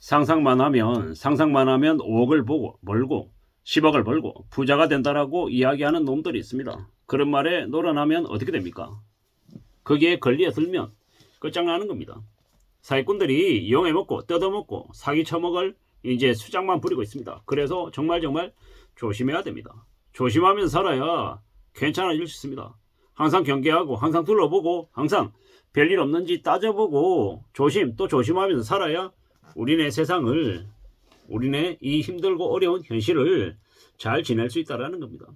상상만 하면 5억을 벌고 10억을 벌고 부자가 된다라고 이야기하는 놈들이 있습니다. 그런 말에 놀아나면 어떻게 됩니까? 거기에 걸리에 들면 끝장나는 겁니다. 사기꾼들이 이용해먹고 뜯어먹고 사기 처먹을 이제 수작만 부리고 있습니다. 그래서 정말 조심해야 됩니다. 조심하면서 살아야 괜찮아질 수 있습니다. 항상 경계하고 항상 둘러보고 항상 별일 없는지 따져보고 또 조심하면서 살아야 우리네 세상을, 우리네 이 힘들고 어려운 현실을 잘 지낼 수 있다는 겁니다.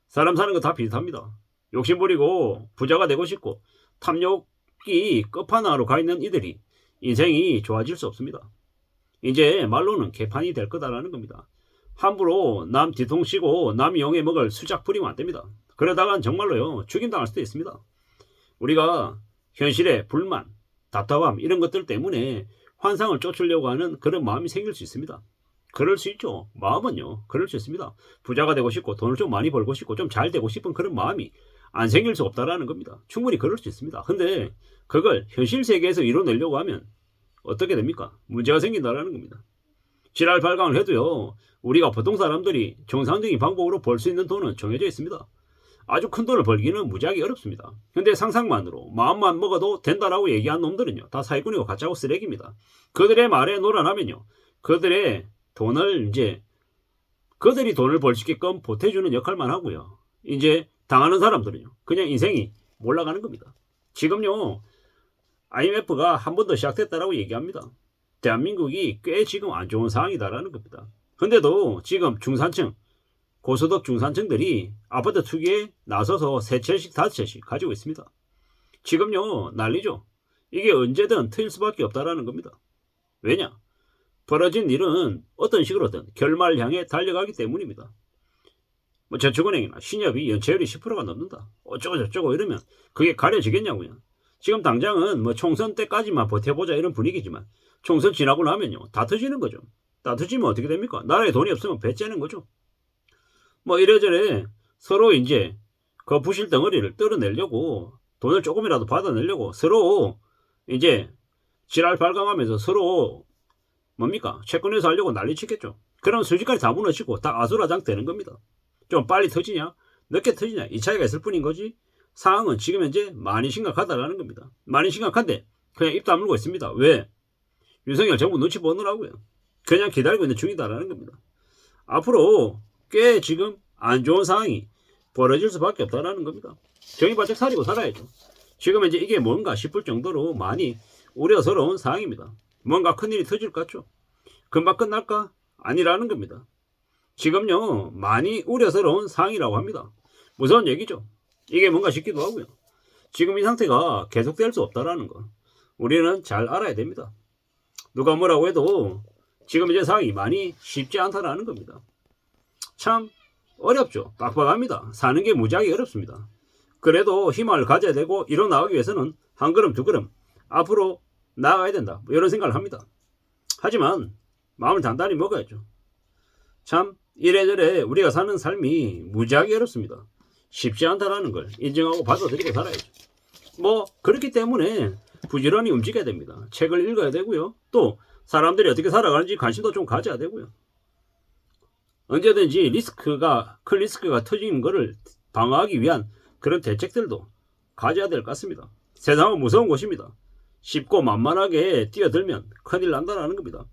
사람 사는 거 다 비슷합니다. 욕심부리고 부자가 되고 싶고 탐욕이 끝판왕으로 가 있는 이들이 인생이 좋아질 수 없습니다. 이제 말로는 개판이 될 거다라는 겁니다. 함부로 남 뒤통치고 남 용에 먹을 수작 부리면 안 됩니다. 그러다간 정말로요, 죽임당할 수도 있습니다. 우리가 현실의 불만, 답답함 이런 것들 때문에 환상을 쫓으려고 하는 그런 마음이 생길 수 있습니다. 그럴 수 있죠. 마음은요, 그럴 수 있습니다. 부자가 되고 싶고 돈을 좀 많이 벌고 싶고 좀 잘 되고 싶은 그런 마음이 안 생길 수 없다라는 겁니다. 충분히 그럴 수 있습니다. 근데 그걸 현실 세계에서 이뤄내려고 하면 어떻게 됩니까? 문제가 생긴다라는 겁니다. 지랄 발광을 해도요, 우리가 보통 사람들이 정상적인 방법으로 벌 수 있는 돈은 정해져 있습니다. 아주 큰 돈을 벌기는 무지하게 어렵습니다. 근데 상상만으로 마음만 먹어도 된다라고 얘기한 놈들은요, 다 사기꾼이고 가짜고 쓰레기입니다. 그들의 말에 놀아나면요, 그들이 돈을 벌 수 있게끔 보태주는 역할만 하고요, 이제 당하는 사람들은요, 그냥 인생이 몰락가는 겁니다. 지금요, IMF가 한 번 더 시작됐다라고 얘기합니다. 대한민국이 꽤 지금 안 좋은 상황이다라는 겁니다. 근데도 지금 중산층, 고소득 중산층들이 아파트 투기에 나서서 3채씩 5채씩 가지고 있습니다. 지금요, 난리죠. 이게 언제든 트일 수밖에 없다라는 겁니다. 왜냐? 벌어진 일은 어떤 식으로든 결말을 향해 달려가기 때문입니다. 저축은행이나 신협이 연체율이 10%가 넘는다, 어쩌고 저쩌고 이러면 그게 가려지겠냐고요. 지금 당장은 총선 때까지만 버텨보자 이런 분위기지만 총선 지나고 나면요, 다 터지는 거죠. 다 터지면 어떻게 됩니까? 나라에 돈이 없으면 배 째는 거죠. 이래저래 서로 이제 그 부실 덩어리를 뜯어내려고, 돈을 조금이라도 받아내려고 서로 이제 지랄 발광하면서 서로 채권에서 하려고 난리치겠죠. 그럼 순식간에 다 무너지고 다 아수라장 되는 겁니다. 좀 빨리 터지냐 늦게 터지냐 이 차이가 있을 뿐인 거지, 상황은 지금 현재 많이 심각하다라는 겁니다. 많이 심각한데 그냥 입 다물고 있습니다. 왜? 윤석열 정부 눈치 보느라고요. 그냥 기다리고 있는 중이다라는 겁니다. 앞으로 꽤 지금 안 좋은 상황이 벌어질 수밖에 없다라는 겁니다. 정의 바짝 차리고 살아야죠. 지금 이제 이게 뭔가 싶을 정도로 많이 우려스러운 상황입니다. 뭔가 큰일이 터질 것 같죠? 금방 끝날까? 아니라는 겁니다. 지금요, 많이 우려스러운 상황이라고 합니다. 무서운 얘기죠. 이게 뭔가 싶기도 하고요. 지금 이 상태가 계속될 수 없다라는 거, 우리는 잘 알아야 됩니다. 누가 뭐라고 해도 지금 이제 상황이 많이 쉽지 않다라는 겁니다. 참 어렵죠. 빡빡합니다. 사는 게 무지하게 어렵습니다. 그래도 희망을 가져야 되고 일어나가기 위해서는 한 걸음 두 걸음 앞으로 나아가야 된다, 이런 생각을 합니다. 하지만 마음을 단단히 먹어야죠. 참 이래저래 우리가 사는 삶이 무지하게 어렵습니다. 쉽지 않다라는 걸 인정하고 받아들이고 살아야죠. 그렇기 때문에 부지런히 움직여야 됩니다. 책을 읽어야 되고요. 또 사람들이 어떻게 살아가는지 관심도 좀 가져야 되고요. 언제든지 큰 리스크가 터지는 것을 방어하기 위한 그런 대책들도 가져야 될 것 같습니다. 세상은 무서운 곳입니다. 쉽고 만만하게 뛰어들면 큰일 난다라는 겁니다.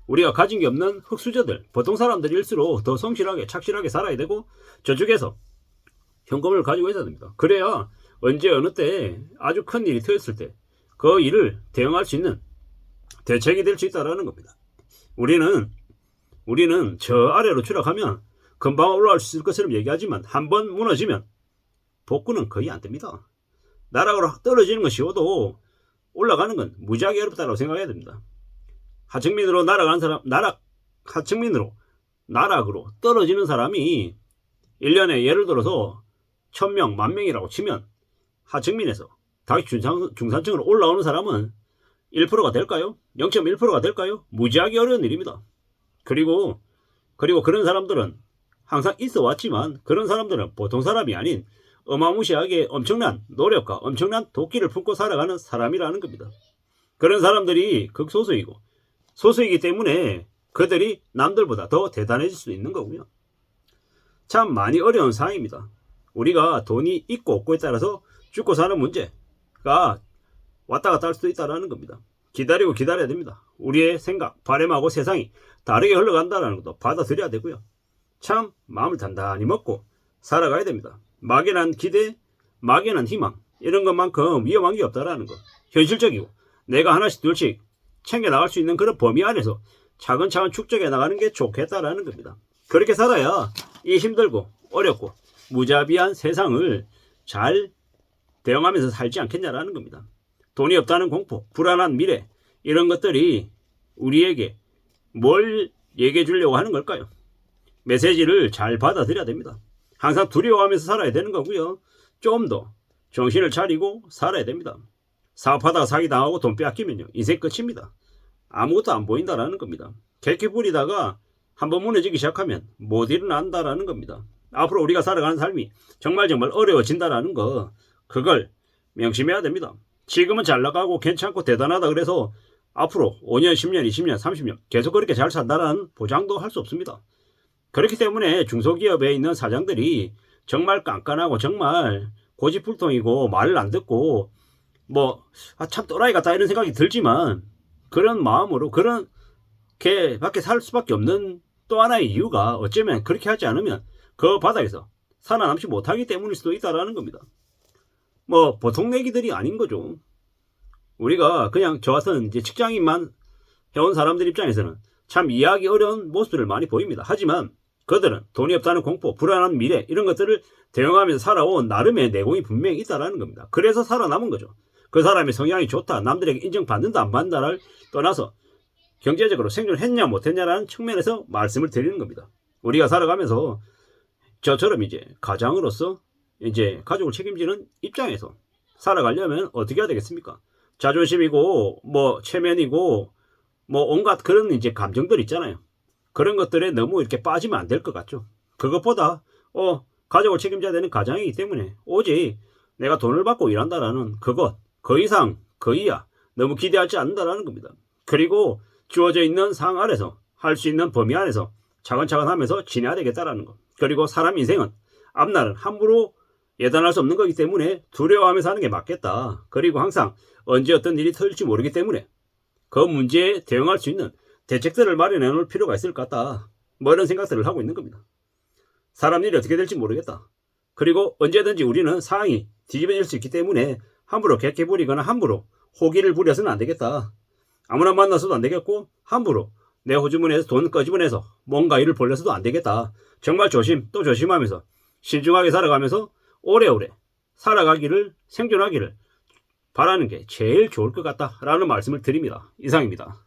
우리가 가진 게 없는 흙수저들, 보통 사람들일수록 더 성실하게 착실하게 살아야 되고 저축해서 현금을 가지고 있어야 됩니다. 그래야 언제 어느 때 아주 큰 일이 터졌을 때 그 일을 대응할 수 있는 대책이 될 수 있다는 겁니다. 우리는 저 아래로 추락하면 금방 올라갈 수 있을 것처럼 얘기하지만 한번 무너지면 복구는 거의 안 됩니다. 나락으로 떨어지는 건 쉬워도 올라가는 건 무지하게 어렵다고 생각해야 됩니다. 하층민으로 날아가는 사람, 나락으로 떨어지는 사람이 1년에 예를 들어서 1000명, 10,000명이라고 치면 하층민에서 다시 중산층으로 올라오는 사람은 1%가 될까요? 0.1%가 될까요? 무지하게 어려운 일입니다. 그리고 그런 사람들은 항상 있어 왔지만 그런 사람들은 보통 사람이 아닌 어마무시하게 엄청난 노력과 엄청난 도끼를 품고 살아가는 사람이라는 겁니다. 그런 사람들이 극소수이고 소수이기 때문에 그들이 남들보다 더 대단해질 수 있는 거고요. 참 많이 어려운 상황입니다. 우리가 돈이 있고 없고에 따라서 죽고 사는 문제가 왔다 갔다 할 수도 있다는 겁니다. 기다리고 기다려야 됩니다. 우리의 생각, 바람하고 세상이 다르게 흘러간다는 것도 받아들여야 되고요. 참 마음을 단단히 먹고 살아가야 됩니다. 막연한 기대, 막연한 희망 이런 것만큼 위험한 게 없다라는 거. 현실적이고 내가 하나씩 둘씩 챙겨나갈 수 있는 그런 범위 안에서 차근차근 축적해 나가는 게 좋겠다라는 겁니다. 그렇게 살아야 이 힘들고 어렵고 무자비한 세상을 잘 대응하면서 살지 않겠냐라는 겁니다. 돈이 없다는 공포, 불안한 미래 이런 것들이 우리에게 뭘 얘기해 주려고 하는 걸까요? 메시지를 잘 받아들여야 됩니다. 항상 두려워하면서 살아야 되는 거고요. 좀 더 정신을 차리고 살아야 됩니다. 사업하다가 사기당하고 돈 빼앗기면요. 인생 끝입니다. 아무것도 안 보인다라는 겁니다. 객기 부리다가 한번 무너지기 시작하면 못 일어난다라는 겁니다. 앞으로 우리가 살아가는 삶이 정말 어려워진다라는 거 그걸 명심해야 됩니다. 지금은 잘 나가고 괜찮고 대단하다 그래서 앞으로 5년, 10년, 20년, 30년 계속 그렇게 잘 산다는 보장도 할 수 없습니다. 그렇기 때문에 중소기업에 있는 사장들이 정말 깐깐하고 정말 고집불통이고 말을 안 듣고 참 또라이 같다 이런 생각이 들지만 그런 마음으로 그렇게 밖에 살 수밖에 없는 또 하나의 이유가 어쩌면 그렇게 하지 않으면 그 바닥에서 살아남지 못하기 때문일 수도 있다라는 겁니다. 보통 얘기들이 아닌 거죠. 우리가 그냥 저 같은 이제 직장인만 해온 사람들 입장에서는 참 이해하기 어려운 모습들을 많이 보입니다. 하지만 그들은 돈이 없다는 공포, 불안한 미래 이런 것들을 대응하면서 살아온 나름의 내공이 분명히 있다라는 겁니다. 그래서 살아남은 거죠. 그 사람의 성향이 좋다, 남들에게 인정받는다 안 받는다를 떠나서 경제적으로 생존했냐 못했냐라는 측면에서 말씀을 드리는 겁니다. 우리가 살아가면서 저처럼 이제 가장으로서 이제 가족을 책임지는 입장에서 살아가려면 어떻게 해야 되겠습니까? 자존심이고 체면이고 온갖 그런 이제 감정들 있잖아요. 그런 것들에 너무 이렇게 빠지면 안 될 것 같죠. 그것보다 가족을 책임져야 되는 가장이기 때문에 오직 내가 돈을 받고 일한다라는 그것 그 이상 그 이하 너무 기대하지 않는다라는 겁니다. 그리고 주어져 있는 상황 아래서 할 수 있는 범위 안에서 차근차근 하면서 지내야 되겠다라는 것. 그리고 사람 인생은 앞날은 함부로 예단할 수 없는 거기 때문에 두려워하면서 하는 게 맞겠다. 그리고 항상 언제 어떤 일이 터질지 모르기 때문에 그 문제에 대응할 수 있는 대책들을 마련해 놓을 필요가 있을 것 같다. 이런 생각들을 하고 있는 겁니다. 사람 일이 어떻게 될지 모르겠다. 그리고 언제든지 우리는 상황이 뒤집어질 수 있기 때문에 함부로 객기 부리거나 함부로 호기를 부려서는 안 되겠다. 아무나 만나서도 안 되겠고 함부로 내 호주머니에서 돈 꺼집어내서 뭔가 일을 벌려서도 안 되겠다. 정말 조심 또 조심하면서 신중하게 살아가면서 오래오래 살아가기를 생존하기를 바라는 게 제일 좋을 것 같다라는 말씀을 드립니다. 이상입니다.